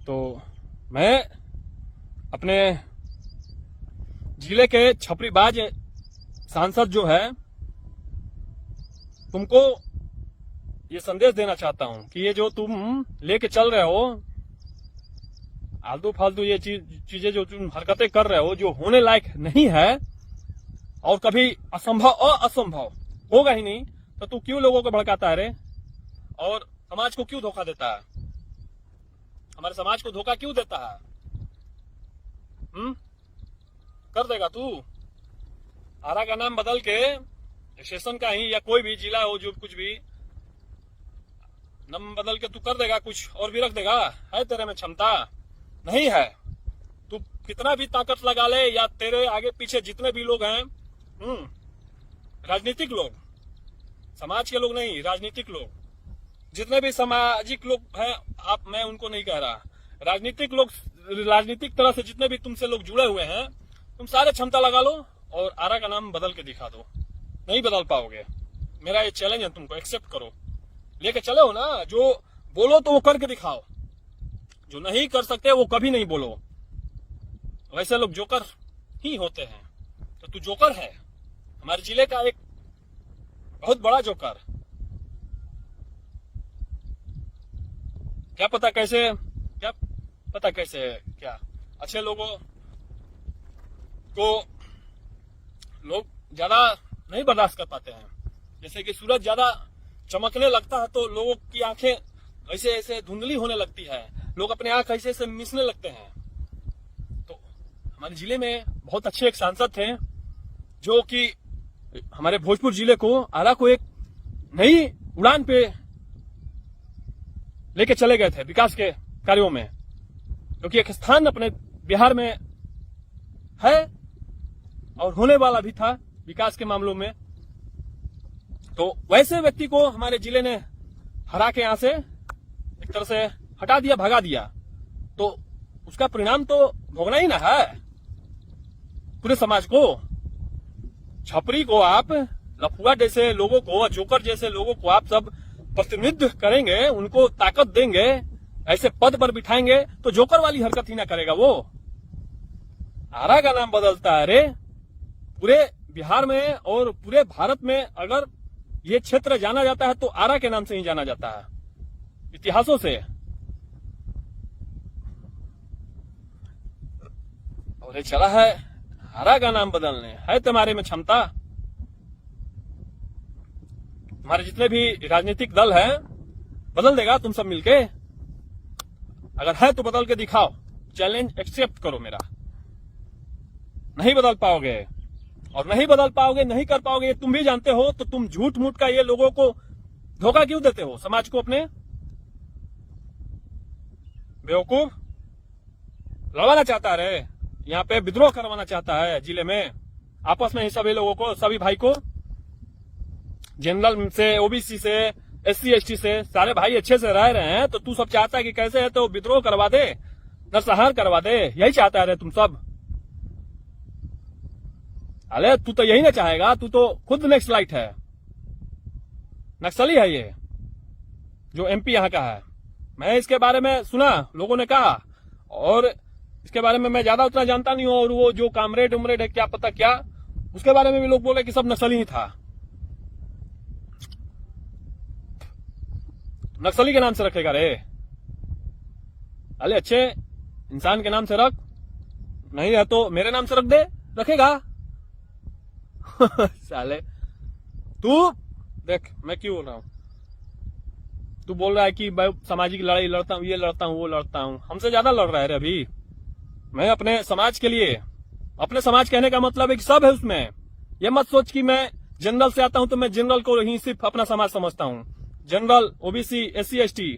तो मैं अपने जिले के छपरीबाज सांसद जो है तुमको ये संदेश देना चाहता हूं कि ये जो तुम लेके चल रहे हो आलतू फालतू ये चीजें जो तुम हरकतें कर रहे हो जो होने लायक नहीं है और कभी असंभव होगा ही नहीं, तो तू क्यों लोगों को भड़काता है रे और समाज को क्यों धोखा देता है? हमारे समाज को धोखा क्यों देता है? कर देगा तू? आरा का नाम बदल के स्टेशन का ही या कोई भी जिला हो जो कुछ भी नाम बदल के तू कर देगा, कुछ और भी रख देगा? है तेरे में क्षमता? नहीं है। तू कितना भी ताकत लगा ले या तेरे आगे पीछे जितने भी लोग हैं, राजनीतिक लोग, समाज के लोग नहीं, राजनीतिक लोग, जितने भी सामाजिक लोग हैं, मैं उनको नहीं कह रहा, राजनीतिक लोग, राजनीतिक तरह से जितने भी तुमसे लोग जुड़े हुए हैं, तुम सारे क्षमता लगा लो और आरा का नाम बदल के दिखा दो। नहीं बदल पाओगे। मेरा ये चैलेंज है, तुमको एक्सेप्ट करो। लेके चले हो ना, जो बोलो तो वो करके दिखाओ, जो नहीं कर सकते वो कभी नहीं बोलो। वैसे लोग जोकर ही होते हैं, तो तू जोकर है, हमारे जिले का एक बहुत बड़ा जोकर। क्या पता कैसे क्या अच्छे लोगों को लोग ज्यादा नहीं बर्दाश्त कर पाते हैं। जैसे कि सूरज ज्यादा चमकने लगता है तो लोगों की आंखें ऐसे ऐसे धुंधली होने लगती है, लोग अपने आंख ऐसे ऐसे मिसने लगते हैं। तो हमारे जिले में बहुत अच्छे एक सांसद थे जो कि हमारे भोजपुर जिले को, आरा को एक नई उड़ान पे लेके चले गए थे विकास के कार्यों में, क्योंकि एक स्थान अपने बिहार में है और होने वाला भी था विकास के मामलों में। तो वैसे व्यक्ति को हमारे जिले ने हरा के यहां से एक तरह से हटा दिया, भगा दिया, तो उसका परिणाम तो भोगना ही ना है पूरे समाज को। छपरी को आप, लफुआ जैसे लोगों को, जोकर जैसे लोगों को आप सब प्रतिनिधित्व करेंगे, उनको ताकत देंगे, ऐसे पद पर बिठाएंगे तो जोकर वाली हरकत ही ना करेगा वो। आरा का नाम बदलता है रे। पूरे बिहार में और पूरे भारत में अगर ये क्षेत्र जाना जाता है तो आरा के नाम से ही जाना जाता है, इतिहासों से। और ये चला है आरा का नाम बदलने। है तुम्हारे में क्षमता? हमारे जितने भी राजनीतिक दल हैं बदल देगा तुम सब मिलके? अगर है तो बदल के दिखाओ, चैलेंज एक्सेप्ट करो मेरा। नहीं बदल पाओगे, और नहीं बदल पाओगे, नहीं कर पाओगे, ये तुम भी जानते हो, तो तुम झूठ मूठ का ये लोगों को धोखा क्यों देते हो, समाज को अपने? बेवकूफ लड़वाना चाहता है, यहाँ पे विद्रोह करवाना चाहता है जिले में, आपस में ही सभी लोगों को, सभी भाई को, जनरल से, ओबीसी से, एससी एसटी से, सारे भाई अच्छे से रह रहे हैं, तो तू सब चाहता है कि कैसे है तो विद्रोह करवा दे, नरसंहार करवा दे, यही चाहता है तुम सब। अरे तू तो यही ना चाहेगा, तू तो खुद नक्सलाइट है, नक्सली है ये जो एमपी यहाँ का है। मैं इसके बारे में सुना, लोगों ने कहा, और इसके बारे में मैं ज्यादा उतना जानता नहीं हूं, और वो जो कामरेड उमरेड है क्या पता क्या, उसके बारे में भी लोग बोले कि सब नक्सली ही था। नक्सली के नाम से रखेगा रे? अरे अच्छे इंसान के नाम से रख, नहीं है तो मेरे नाम से रख दे, रखेगा? साले तू देख, मैं क्यों बोल रहा हूं, तू बोल रहा है कि मैं सामाजिक लड़ाई लड़ता हूं, ये लड़ता हूं, वो लड़ता हूं, हमसे ज्यादा लड़ रहा है रे अभी। मैं अपने समाज के लिए, अपने समाज कहने का मतलब है कि सब है उसमें। ये मत सोच कि मैं जनरल से आता हूं तो मैं जनरल को ही सिर्फ अपना समाज समझता हूं। जनरल, ओबीसी, एससी एसटी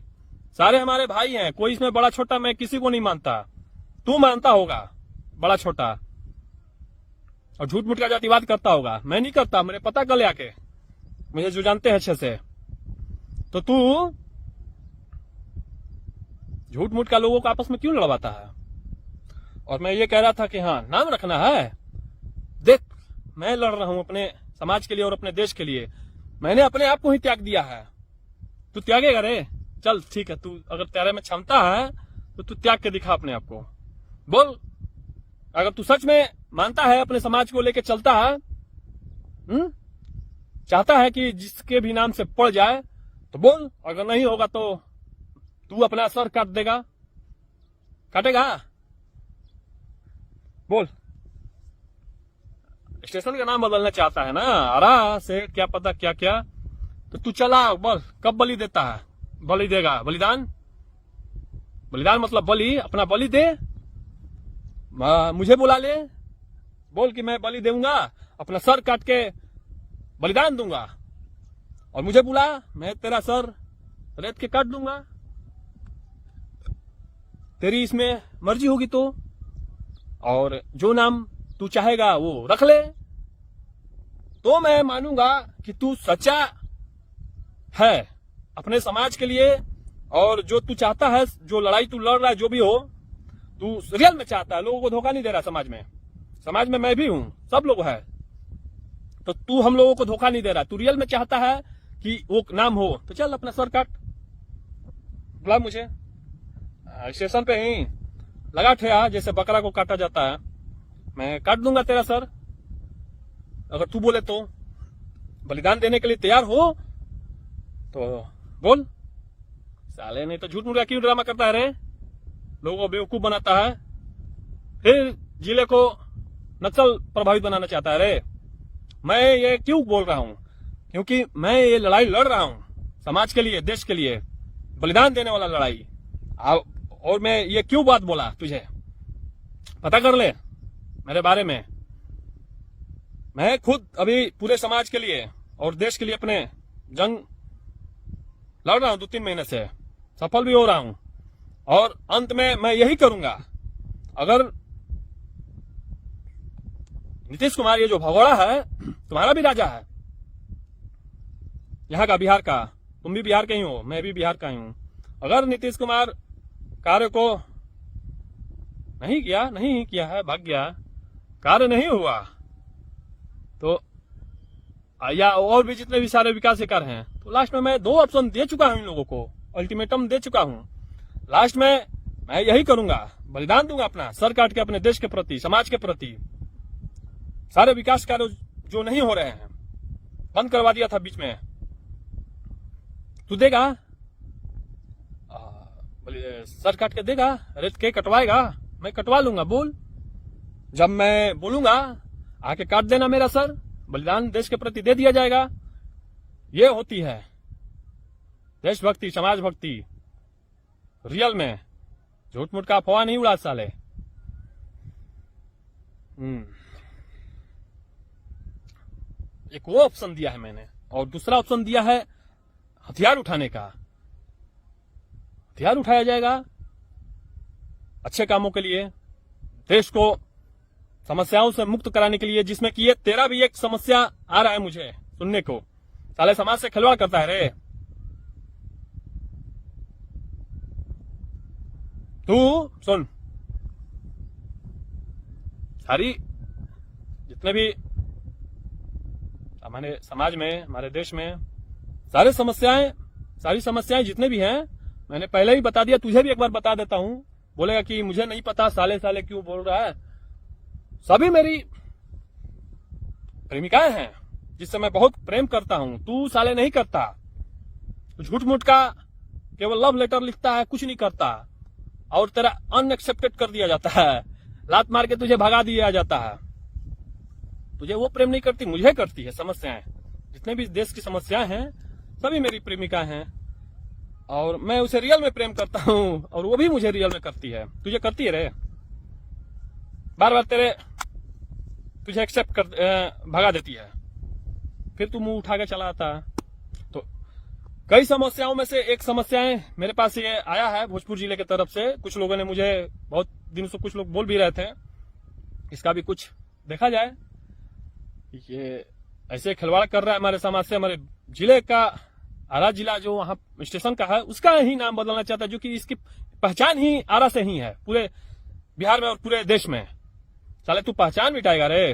सारे हमारे भाई हैं, कोई इसमें बड़ा छोटा मैं किसी को नहीं मानता। तू मानता होगा बड़ा छोटा, और झूठ मूठ का जातिवाद करता होगा, मैं नहीं करता, मेरे पता कल आके, मुझे जो जानते हैं अच्छे से। तो तू झूठ मूठ का लोगों को आपस में क्यों लड़वाता है? और मैं ये कह रहा था कि हाँ, नाम रखना है। देख, मैं लड़ रहा हूं अपने समाज के लिए और अपने देश के लिए, मैंने अपने आप को ही त्याग दिया है। तू त्यागेगा रे? चल ठीक है, तू अगर तेरे में क्षमता है तो तू त्याग के दिखा अपने आप को। बोल, अगर तू सच में मानता है, अपने समाज को लेके चलता है, चाहता है कि जिसके भी नाम से पड़ जाए, तो बोल। अगर नहीं होगा तो तू अपना सर काट देगा, काटेगा? बोल। स्टेशन का नाम बदलना चाहता है ना, आरा से क्या पता क्या क्या, तो तू चला। बोल, कब बलि देता है? बलि देगा, बलिदान। बलिदान मतलब बलि, अपना बलि दे, मुझे बुला ले, बोल कि मैं बलि दूंगा, अपना सर काट के बलिदान दूंगा, और मुझे बुला, मैं तेरा सर रेत के काट दूंगा। तेरी इसमें मर्जी होगी तो, और जो नाम तू चाहेगा वो रख ले, तो मैं मानूंगा कि तू सच्चा है अपने समाज के लिए। और जो तू चाहता है, जो लड़ाई तू लड़ रहा है, जो भी हो, तू रियल में चाहता है, लोगों को धोखा नहीं दे रहा। समाज में मैं भी हूं, सब लोग है, तो तू हम लोगों को धोखा नहीं दे रहा। तू रियल में चाहता है कि वो नाम हो, तो चल अपना सर काट, बुला मुझे। स्टेशन पे ही लगा ठेया, जैसे बकरा को काटा जाता है, मैं काट दूंगा तेरा सर, अगर तू बोले तो। बलिदान देने के लिए तैयार हो तो बोल। साले, नहीं तो झूठ मूठ क्यों ड्रामा करता है रे, लोगों को बेवकूफ बनाता है, फिर जिले को नक्सल प्रभावित बनाना चाहता है रे। मैं ये क्यों बोल रहा हूं? क्योंकि मैं ये लड़ाई लड़ रहा हूं समाज के लिए, देश के लिए, बलिदान देने वाला लड़ाई। और मैं ये क्यों बात बोला, तुझे पता कर ले मेरे बारे में। मैं खुद अभी पूरे समाज के लिए और देश के लिए अपने जंग लड़ रहा हूं 2-3 महीने से, सफल भी हो रहा हूं, और अंत में मैं यही करूंगा। अगर नीतीश कुमार, ये जो भगोड़ा है, तुम्हारा भी राजा है यहाँ का, बिहार का, तुम भी बिहार के ही हो, मैं भी बिहार का ही हूं। अगर नीतीश कुमार कार्य को नहीं किया है, भाग गया, कार्य नहीं हुआ, तो या और भी जितने भी सारे विकास के कार्य हैं, तो लास्ट में मैं 2 ऑप्शन दे चुका हूं इन लोगों को, अल्टीमेटम दे चुका हूं। लास्ट में मैं यही करूंगा, बलिदान दूंगा अपना सर काट के, अपने देश के प्रति, समाज के प्रति। सारे विकास कार्य जो नहीं हो रहे हैं, बंद करवा दिया था बीच में, तू देगा, सर काट के देगा, रेत के कटवाएगा, मैं कटवा लूंगा। बोल, जब मैं बोलूंगा आके काट देना मेरा सर, बलिदान देश के प्रति दे दिया जाएगा। ये होती है देशभक्ति, समाज भक्ति, रियल में। झूठ मूठ का अफवाह नहीं उड़ा साले। एक वो ऑप्शन दिया है मैंने, और दूसरा ऑप्शन दिया है हथियार उठाने का। हथियार उठाया जाएगा अच्छे कामों के लिए, देश को समस्याओं से मुक्त कराने के लिए, जिसमें कि ये तेरा भी एक समस्या आ रहा है मुझे सुनने को। साले समाज से खिलवाड़ करता है रे तू। सुन, सारी जितने भी हमारे समाज में, हमारे देश में सारी समस्याएं जितने भी हैं, मैंने पहले ही बता दिया, तुझे भी एक बार बता देता हूं। बोलेगा कि मुझे नहीं पता, साले क्यों बोल रहा है। सभी मेरी प्रेमिकाएं हैं जिससे मैं बहुत प्रेम करता हूं, तू साले नहीं करता। झूठ मूठ का केवल लव लेटर लिखता है, कुछ नहीं करता, और तेरा अनएक्सेप्टेड कर दिया जाता है, लात मार के तुझे भगा दिया जाता है। तुझे वो प्रेम नहीं करती, मुझे करती है। समस्याएं, जितने भी देश की समस्याएं हैं, सभी मेरी प्रेमिका हैं, और मैं उसे रियल में प्रेम करता हूं, और वो भी मुझे रियल में करती है। तुझे करती है रे, बार बार तुझे एक्सेप्ट कर भगा देती है, फिर तू मुंह उठा के चला आता है। तो कई समस्याओं में से एक समस्याएं मेरे पास ये आया है भोजपुर जिले की तरफ से। कुछ लोगों ने मुझे बहुत दिनों से, कुछ लोग बोल भी रहे थे, इसका भी कुछ देखा जाए। ये ऐसे खिलवाड़ कर रहा है हमारे समाज से। हमारे जिले का, आरा जिला जो वहां स्टेशन का है, उसका ही नाम बदलना चाहता है, जो कि इसकी पहचान ही आरा से ही है, पूरे बिहार में और पूरे देश में। साले तू पहचान मिटाएगा रे।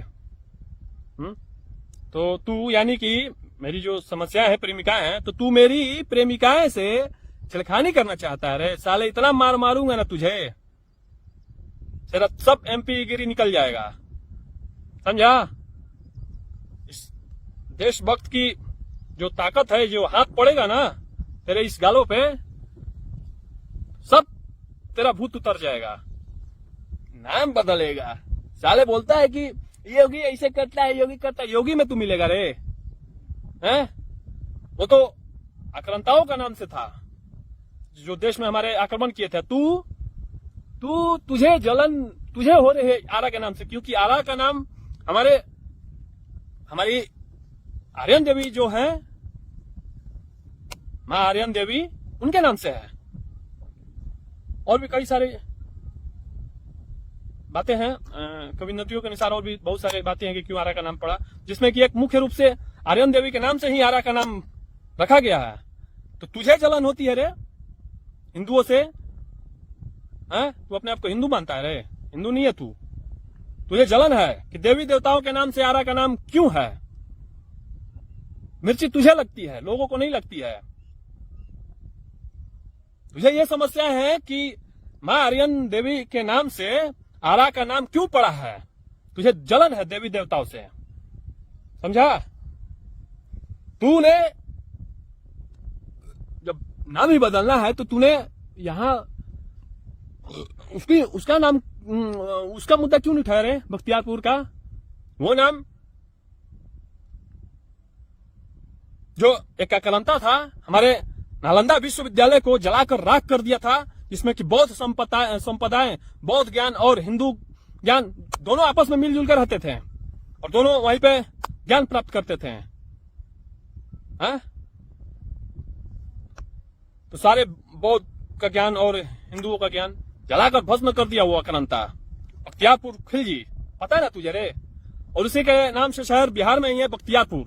तो तू, यानी कि मेरी जो समस्या है, प्रेमिकाएं हैं, तो तू मेरी प्रेमिकाएं से छेड़खानी करना चाहता है रे साले, इतना मार मारूंगा ना तुझे, तेरा सब एमपी गिरी निकल जाएगा, समझा। इस देशभक्त की जो ताकत है, जो हाथ पड़ेगा ना तेरे इस गालों पे, सब तेरा भूत उतर जाएगा, नाम बदलेगा। साले बोलता है कि योगी ऐसे करता है, योगी करता है, योगी में तू मिलेगा रे, हैं? वो तो आक्रांताओं का नाम से था, जो देश में हमारे आक्रमण किए थे। तुझे जलन तुझे हो रही है आरा के नाम से, क्योंकि आरा का नाम हमारी आर्यन देवी जो है, मां आर्यन देवी, उनके नाम से है। और भी कई सारी बातें हैं, कवि नदियों के अनुसार और भी बहुत सारी बातें हैं कि क्यों आरा का नाम पड़ा, जिसमें कि एक मुख्य रूप से आर्यन देवी के नाम से ही आरा का नाम रखा गया है। तो तुझे जलन होती है रे हिंदुओं से, हैं? तू अपने आप को हिंदू मानता है रे, हिंदू नहीं है तू। तुझे जलन है कि देवी देवताओं के नाम से आरा का नाम क्यों है। मिर्ची तुझे लगती है, लोगों को नहीं लगती है। तुझे यह समस्या है कि मां आर्यन देवी के नाम से आरा का नाम क्यों पड़ा है, तुझे जलन है देवी देवताओं से, समझा। तूने जब नाम ही बदलना है तो तूने यहां उसका नाम, उसका मुद्दा क्यों नहीं उठाया रे, बख्तियारपुर का वो नाम जो एक आक्रांता था, हमारे नालंदा विश्वविद्यालय को जलाकर राख कर दिया था, जिसमें कि बौद्ध संपदाएं, बौद्ध ज्ञान और हिंदू ज्ञान दोनों आपस में मिलजुल कर रहते थे और दोनों वहीं पे ज्ञान प्राप्त करते थे, हैं? तो सारे बौद्ध का ज्ञान और हिंदुओं का ज्ञान जलाकर भस्म कर दिया वो आक्रांता। बख्तियारपुर खिलजी, पता है ना तुझे रे, और उसी के नाम से शहर बिहार में ही है बख्तियारपुर।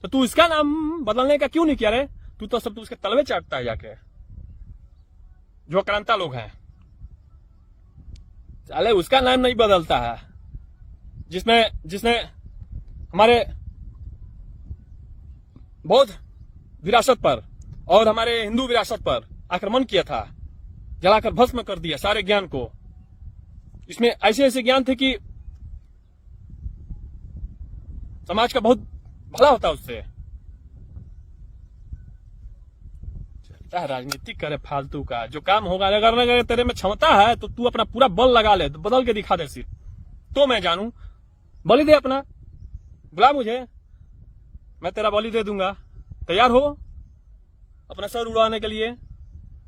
तो तू इसका नाम बदलने का क्यों नहीं किया रे, तू तो सब उसके तलवे चाटता है जाके, जो आक्रांता लोग हैं। साले उसका नाम नहीं बदलता है जिसने हमारे बौद्ध विरासत पर और हमारे हिंदू विरासत पर आक्रमण किया था, जलाकर भस्म कर दिया सारे ज्ञान को। इसमें ऐसे ऐसे ज्ञान थे कि समाज का बहुत भला होता उससे। चलता है राजनीति करे फालतू का, जो काम होगा अगर तेरे में क्षमता है तो तू अपना पूरा बल लगा ले, तो बदल के दिखा दे सिर्फ, तो मैं जानू। बलि दे अपना, बुला मुझे, मैं तेरा बलि दे दूंगा। तैयार हो अपना सर उड़ाने के लिए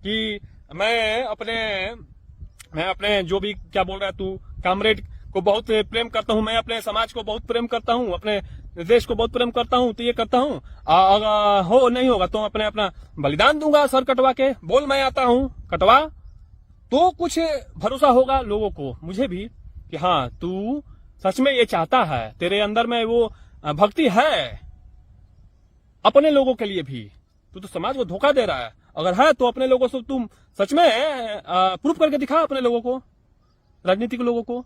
कि मैं अपने जो भी क्या बोल रहा है तू, कामरेड को बहुत प्रेम करता हूं, मैं अपने समाज को बहुत प्रेम करता हूं, अपने देश को बहुत प्रेम करता हूं, तो ये करता हूं। अगर हो नहीं होगा तो अपना बलिदान दूंगा सर कटवा के, बोल मैं आता हूं कटवा, तो कुछ भरोसा होगा लोगों को, मुझे भी, कि हाँ तू सच में ये चाहता है, तेरे अंदर में वो भक्ति है अपने लोगों के लिए भी। तू तो समाज को धोखा दे रहा है, अगर है तो अपने लोगों से तुम सच में प्रूफ करके दिखा अपने लोगों को, राजनीतिक लोगों को।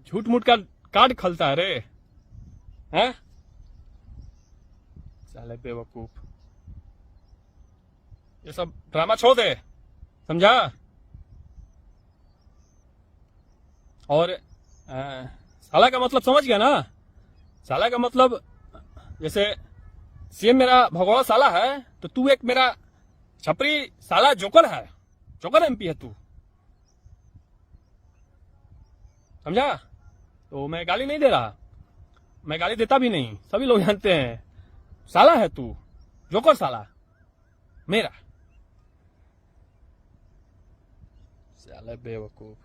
झूठ मूठ का कार्ड खलता है रे, हैं? साले बेवकूफ, ये सब ड्रामा छोड़ दे, समझा। और साला का मतलब समझ गया ना, साला का मतलब जैसे सीएम मेरा भगोड़ा साला है, तो तू एक मेरा छपरी साला जोकर है, जोकर एमपी है तू, समझा। तो मैं गाली नहीं दे रहा, मैं गाली देता भी नहीं, सभी लोग जानते हैं, साला है तू, जोकर साला मेरा, साला बेवकूफ।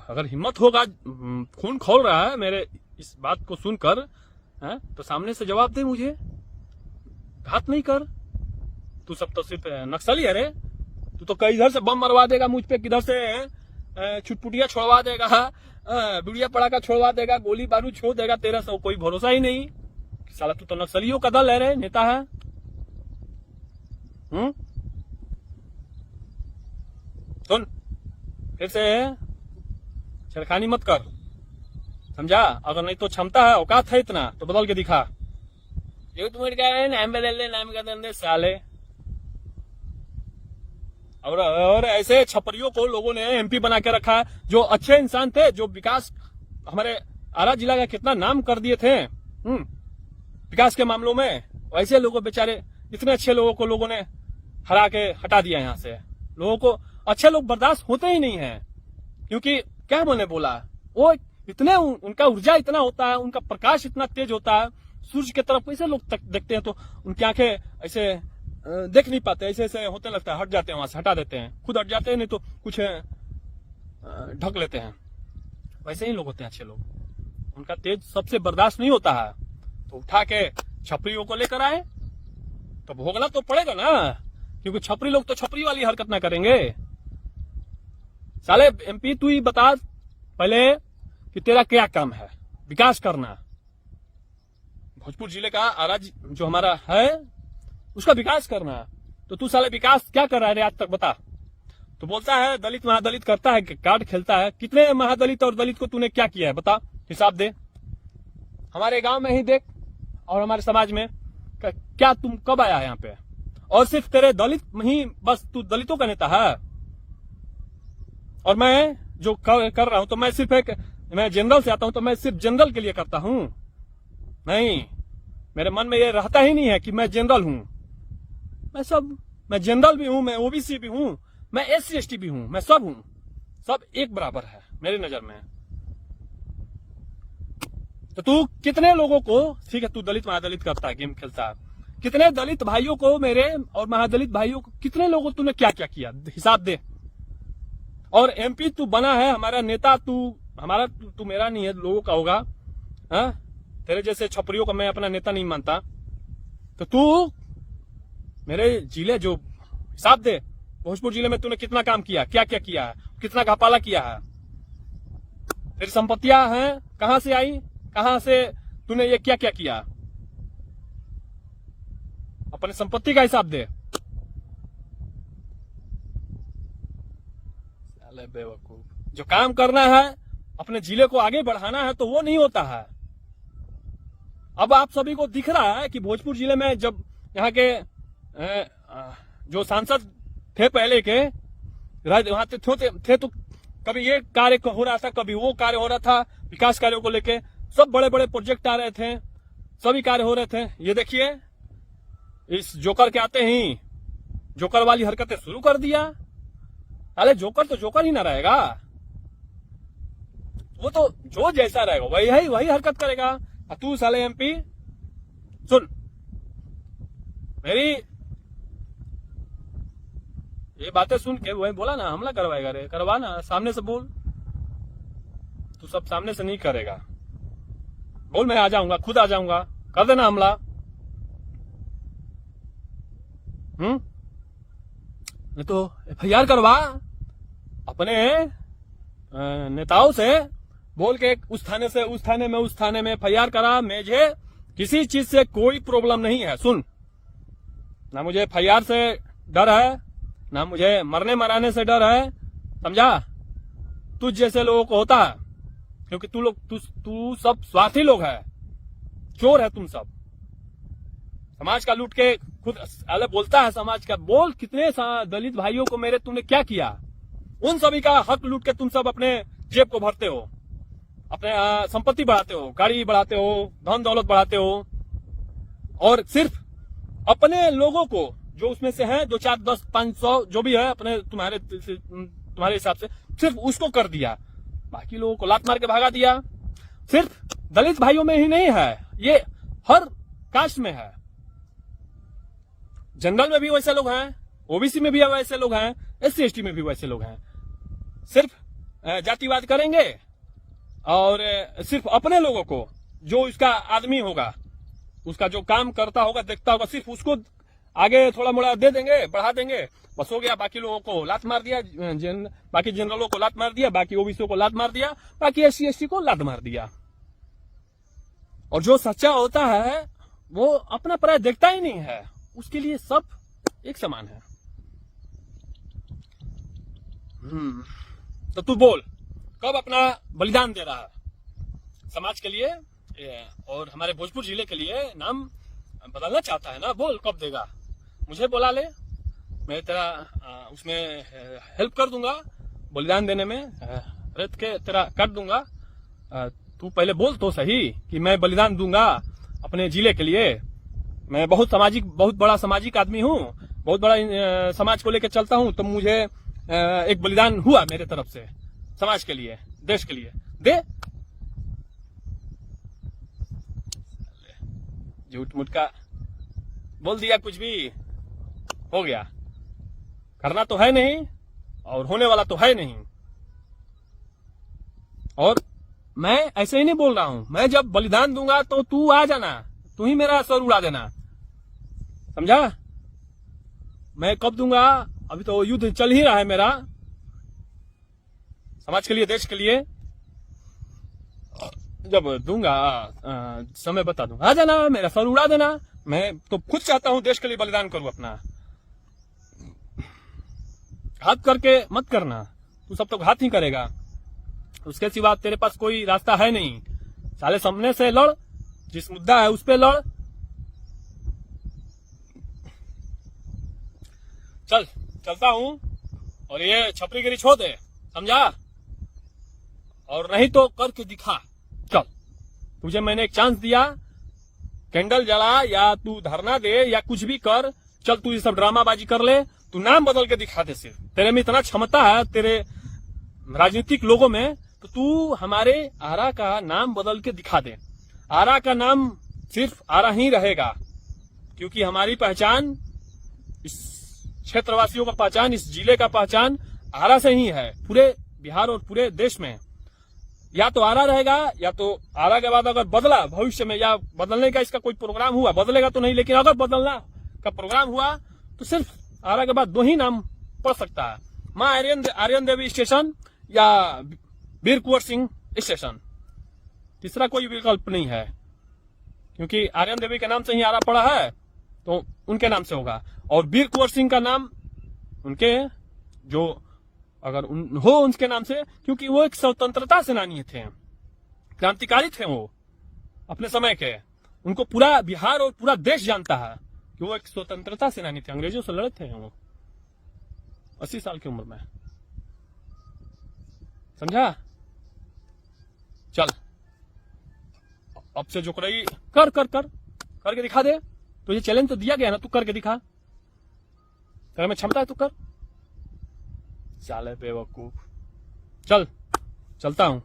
अगर हिम्मत होगा, खून खोल रहा है मेरे इस बात को सुनकर, तो सामने से जवाब दे मुझे, घात नहीं कर। तू सब तो सिर्फ नक्सली है रे, तू तो कई इधर से बम मरवा देगा मुझ पे, किधर से छुटपुटिया छोड़वा देगा, बिड़िया पड़ाका छोड़वा देगा, गोली बारूद छोड़ देगा, तेरा सब कोई भरोसा ही नहीं। साला तू तो नक्सलियों का दल है रे, नेता है। सुन, फिर से छेड़खानी मत कर, समझा। अगर नहीं तो क्षमता है, औकात है इतना, तो बदल के दिखा। यूथ मोर्चा कह रहे हैं नाम बदल दे, नाम का दे साले। और ऐसे छपरियों को लोगों ने एमपी बना के रखा, जो अच्छे इंसान थे, जो विकास हमारे आरा जिला का कितना नाम कर दिए थे विकास के मामलों में, वैसे लोगों बेचारे इतने अच्छे लोगों को लोगों ने हरा के हटा दिया यहाँ से। लोगों को अच्छे लोग बर्दाश्त होते ही नहीं है, क्योंकि क्या मैंने बोला, वो इतने उनका ऊर्जा इतना होता है, उनका प्रकाश इतना तेज होता है, सूर्य की तरफ ऐसे लोग तक देखते हैं तो उनकी आंखें ऐसे देख नहीं पाते, ऐसे ऐसे होते लगता है, हट जाते हैं, वहां से हटा देते हैं, खुद हट जाते हैं, नहीं तो कुछ ढक लेते हैं। वैसे ही लोग होते हैं अच्छे लोग, उनका तेज सबसे बर्दाश्त नहीं होता है, तो उठा के छपरियों को लेकर आए तो भोगना तो पड़ेगा ना, क्योंकि छपरी लोग तो छपरी वाली हरकत ना करेंगे। साले एमपी तू ही बता पहले कि तेरा क्या काम है, विकास करना, भोजपुर जिले का आरा जो हमारा है उसका विकास करना, तो तू साले विकास क्या कर रहा है आज तक बता। तो बोलता है दलित महादलित करता है, कार्ड खेलता है, कितने महादलित और दलित को तूने क्या किया है बता, हिसाब दे। हमारे गांव में ही देख और हमारे समाज में क्या तुम कब आया है यहाँ पे, और सिर्फ तेरे दलित ही बस तू दलितों का नेता है। और मैं जो कर रहा हूं तो मैं सिर्फ मैं जनरल से आता हूं तो मैं सिर्फ जनरल के लिए करता हूं, नहीं मेरे मन में ये रहता ही नहीं है कि मैं जनरल हूं। मैं जनरल भी हूं, मैं ओबीसी भी हूं, मैं SC ST भी हूं, मैं सब हूं, सब एक बराबर है मेरी नजर में। तो तू कितने लोगों को, ठीक है तू दलित महादलित करता है, गेम खेलता है, कितने दलित भाइयों को, मेरे और महादलित भाइयों को, कितने लोगों तूने क्या क्या किया, हिसाब दे। और एमपी तू बना है, हमारा नेता तू मेरा नहीं है, लोगों का होगा। हाँ तेरे जैसे छपरियों का मैं अपना नेता नहीं मानता। तो तू मेरे जिले जो हिसाब दे, भोजपुर जिले में तूने कितना काम किया, क्या क्या किया है, कितना घपाला किया है, तेरी संपत्तियां हैं कहां से आई, कहां से तूने ये क्या क्या किया, अपने संपत्ति का हिसाब दे। साले बेवकूफ, जो काम करना है अपने जिले को आगे बढ़ाना है तो वो नहीं होता है। अब आप सभी को दिख रहा है कि भोजपुर जिले में जब यहाँ के जो सांसद थे पहले के वहां थे तो कभी ये कार्य हो रहा था, कभी वो कार्य हो रहा था, विकास कार्यों को लेके सब बड़े बड़े प्रोजेक्ट आ रहे थे, सभी कार्य हो रहे थे। ये देखिए इस जोकर के आते ही जोकर वाली हरकतें शुरू कर दिया। अरे जोकर तो जोकर ही ना रहेगा, वो तो जो जैसा रहेगा वही हरकत करेगा। तू साले एमपी सुन, मेरी ये बातें सुन के वही बोला ना हमला करवाएगा रे, करवा ना, सामने से बोल, तू सब सामने से नहीं करेगा, बोल मैं आ जाऊंगा, खुद आ जाऊंगा, कर देना हमला। नहीं तो FIR करवा, अपने नेताओं से बोल के उस थाने से उस थाने में, उस थाने में FIR करा। मुझे किसी चीज से कोई प्रॉब्लम नहीं है, सुन ना, मुझे FIR से डर है, ना मुझे मरने मराने से डर है, समझा। तुझ जैसे लोगों को होता है, क्योंकि तू सब स्वार्थी लोग है, चोर है तुम सब, समाज का लूट के खुद अलग बोलता है समाज का। बोल कितने दलित भाइयों को मेरे तुमने क्या किया, उन सभी का हक लूट के तुम सब अपने जेब को भरते हो, अपने संपत्ति बढ़ाते हो, गाड़ी बढ़ाते हो, धन दौलत बढ़ाते हो, और सिर्फ अपने लोगों को जो उसमें से है 2 4 10 500 जो भी है अपने तुम्हारे हिसाब से सिर्फ उसको कर दिया, बाकी लोगों को लात मार के भगा दिया। सिर्फ दलित भाइयों में ही नहीं है, ये हर कास्ट में है, जनरल में भी वैसे लोग हैं, ओबीसी में भी वैसे लोग हैं, SC ST में भी वैसे लोग हैं। सिर्फ जातिवाद करेंगे और सिर्फ अपने लोगों को, जो इसका आदमी होगा, उसका जो काम करता होगा, देखता होगा, सिर्फ उसको आगे थोड़ा मोड़ा दे देंगे, बढ़ा देंगे, बस हो गया। बाकी लोगों को लात मार दिया, बाकी जनरलों को लात मार दिया, बाकी ओबीसी को लात मार दिया, बाकी SC ST को लात मार दिया। और जो सच्चा होता है वो अपना पराया देखता ही नहीं है, उसके लिए सब एक समान है। तो तू बोल कब अपना बलिदान दे रहा है समाज के लिए और हमारे भोजपुर जिले के लिए नाम बदलना चाहता है ना, बोल कब देगा, मुझे बुला ले, मैं तेरा उसमें हेल्प कर दूंगा, बलिदान देने में रेत के तेरा काट दूंगा। तू पहले बोल तो सही कि मैं बलिदान दूंगा अपने जिले के लिए। मैं बहुत बड़ा सामाजिक आदमी हूँ, बहुत बड़ा समाज को लेकर चलता हूँ, तो मुझे एक बलिदान हुआ मेरे तरफ से समाज के लिए, देश के लिए। दे झूठ मूठ का बोल दिया, कुछ भी हो गया, करना तो है नहीं और होने वाला तो है नहीं। और मैं ऐसे ही नहीं बोल रहा हूं, मैं जब बलिदान दूंगा तो तू आ जाना, तू ही मेरा सर उड़ा देना, समझा। मैं कब दूंगा, अभी तो युद्ध चल ही रहा है मेरा समाज के लिए, देश के लिए। जब दूंगा समय बता दूंगा, आ जाना, मेरा सर उड़ा देना। मैं तो खुद चाहता हूं देश के लिए बलिदान करूं अपना। हाथ करके मत करना, तू सब तो हाथ ही करेगा, उसके सिवा तेरे पास कोई रास्ता है नहीं। साले सामने से लड़, जिस मुद्दा है उस पे लड़। चलता हूं, और ये छपरीगिरी छोड़ दे, समझा। और नहीं तो करके दिखा। चल, तुझे मैंने एक चांस दिया, कैंडल जला या तू धरना दे या कुछ भी कर, चल तू ये सब ड्रामाबाजी कर ले, तू नाम बदल के दिखा दे। सिर्फ तेरे में इतना क्षमता है, तेरे राजनीतिक लोगों में, तो तू हमारे आरा का नाम बदल के दिखा दे। आरा का नाम सिर्फ आरा ही रहेगा, क्योंकि हमारी पहचान, इस क्षेत्रवासियों का पहचान, इस जिले का पहचान आरा से ही है, पूरे बिहार और पूरे देश में। या तो आरा रहेगा, या तो आरा के बाद अगर बदला भविष्य में, या बदलने का इसका कोई प्रोग्राम हुआ, बदलेगा तो नहीं, लेकिन अगर बदलना का प्रोग्राम हुआ तो सिर्फ आरा के बाद दो ही नाम पड़ सकता है, मां आर्यन देवी स्टेशन या वीर कुंवर सिंह स्टेशन। तीसरा कोई विकल्प नहीं है, क्योंकि आर्यन देवी के नाम से ही आरा पड़ा है, तो उनके नाम से होगा। और वीर कुंवर सिंह का नाम उनके, जो अगर हो उनके नाम से, क्योंकि वो एक स्वतंत्रता सेनानी थे, क्रांतिकारी थे वो अपने समय के। उनको पूरा बिहार और पूरा देश जानता है कि वो एक स्वतंत्रता सेनानी थे, अंग्रेजों से लड़े थे वो 80 साल की उम्र में, समझा। चल, अब से जो करई करके दिखा दे। तो ये चैलेंज तो दिया गया ना, तू करके दिखा, तेरे में क्षमता है, तू कर। साले बेवकूफ। चलता हूं।